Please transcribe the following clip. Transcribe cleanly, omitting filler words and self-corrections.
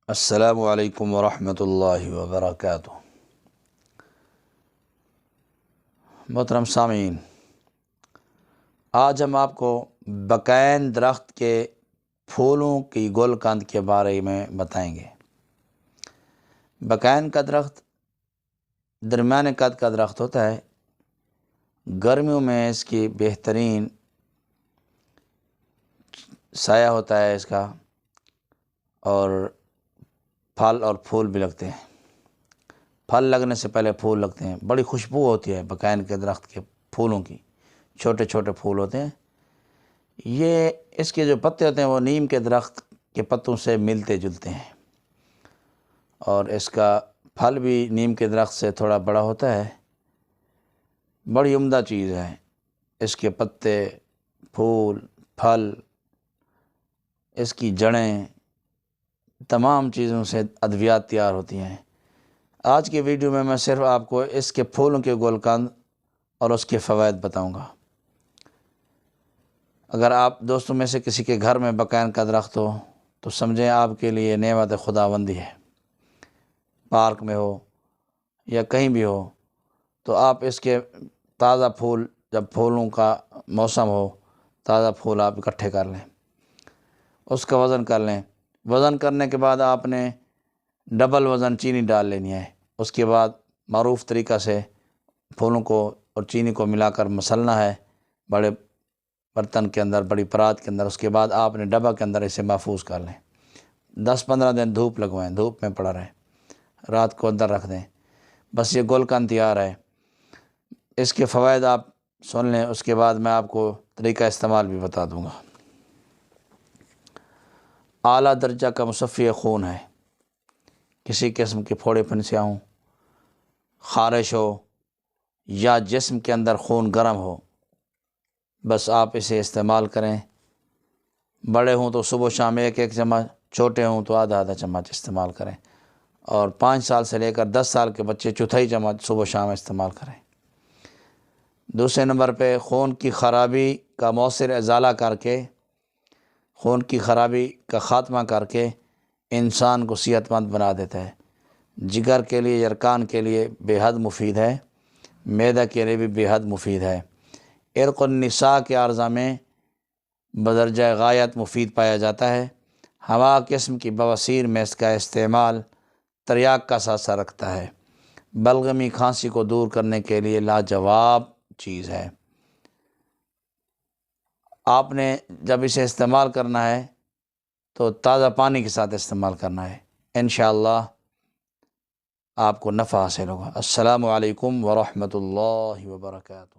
السلام علیکم ورحمۃ اللہ وبرکاتہ۔ محترم سامعین، آج ہم آپ کو بقین درخت کے پھولوں کی گل قند کے بارے میں بتائیں گے۔ بقین کا درخت درمیانے قد کا درخت ہوتا ہے۔ گرمیوں میں اس کی بہترین سایہ ہوتا ہے اس کا، اور پھل اور پھول بھی لگتے ہیں۔ پھل لگنے سے پہلے پھول لگتے ہیں۔ بڑی خوشبو ہوتی ہے بقین کے درخت کے پھولوں کی، چھوٹے چھوٹے پھول ہوتے ہیں۔ یہ اس کے جو پتے ہوتے ہیں وہ نیم کے درخت کے پتوں سے ملتے جلتے ہیں، اور اس کا پھل بھی نیم کے درخت سے تھوڑا بڑا ہوتا ہے۔ بڑی عمدہ چیز ہے۔ اس کے پتے، پھول، پھل، اس کی جڑیں، تمام چیزوں سے ادویات تیار ہوتی ہیں۔ آج کی ویڈیو میں صرف آپ کو اس کے پھولوں کے گل قند اور اس کے فوائد بتاؤں گا۔ اگر آپ دوستوں میں سے کسی کے گھر میں بقین کا درخت ہو تو سمجھیں آپ کے لیے نعمت خداوندی ہے۔ پارک میں ہو یا کہیں بھی ہو تو آپ اس کے تازہ پھول، جب پھولوں کا موسم ہو، تازہ پھول آپ اکٹھے کر لیں، اس کا وزن کر لیں۔ وزن کرنے کے بعد آپ نے ڈبل وزن چینی ڈال لینی ہے۔ اس کے بعد معروف طریقہ سے پھولوں کو اور چینی کو ملا کر مسلنا ہے بڑے برتن کے اندر، بڑی پرات کے اندر۔ اس کے بعد آپ نے ڈبہ کے اندر اسے محفوظ کر لیں۔ 10-15 دن دھوپ لگوائیں، دھوپ میں پڑا رہے، رات کو اندر رکھ دیں۔ بس یہ گل قند تیار ہے۔ اس کے فوائد آپ سن لیں، اس کے بعد میں آپ کو طریقہ استعمال بھی بتا دوں گا۔ اعلیٰ درجہ کا مصفی خون ہے۔ کسی قسم کی پھوڑے پھنسیاں ہوں، خارش ہو، یا جسم کے اندر خون گرم ہو، بس آپ اسے استعمال کریں۔ بڑے ہوں تو صبح و شام 1-1 چمچ، چھوٹے ہوں تو آدھا چمچ استعمال کریں، اور 5 سال سے لے کر 10 سال کے بچے 1/4 چمچ صبح و شام استعمال کریں۔ دوسرے نمبر پہ خون کی خرابی کا مؤثر ازالہ کر کے، خون کی خرابی کا خاتمہ کر کے انسان کو صحت مند بنا دیتا ہے۔ جگر کے لیے، یرقان کے لیے بے حد مفید ہے، معدہ کے لیے بھی بے حد مفید ہے۔ عرق النساء کے عارضہ میں بدرجہ غایت مفید پایا جاتا ہے۔ ہوا قسم کی بواسیر میں اس کا استعمال تریاق کا ساتھ رکھتا ہے۔ بلغمی کھانسی کو دور کرنے کے لیے لاجواب چیز ہے۔ آپ نے جب اسے استعمال کرنا ہے تو تازہ پانی کے ساتھ استعمال کرنا ہے، انشاءاللہ آپ کو نفع حاصل ہوگا۔ السلام علیکم ورحمۃ اللہ وبرکاتہ۔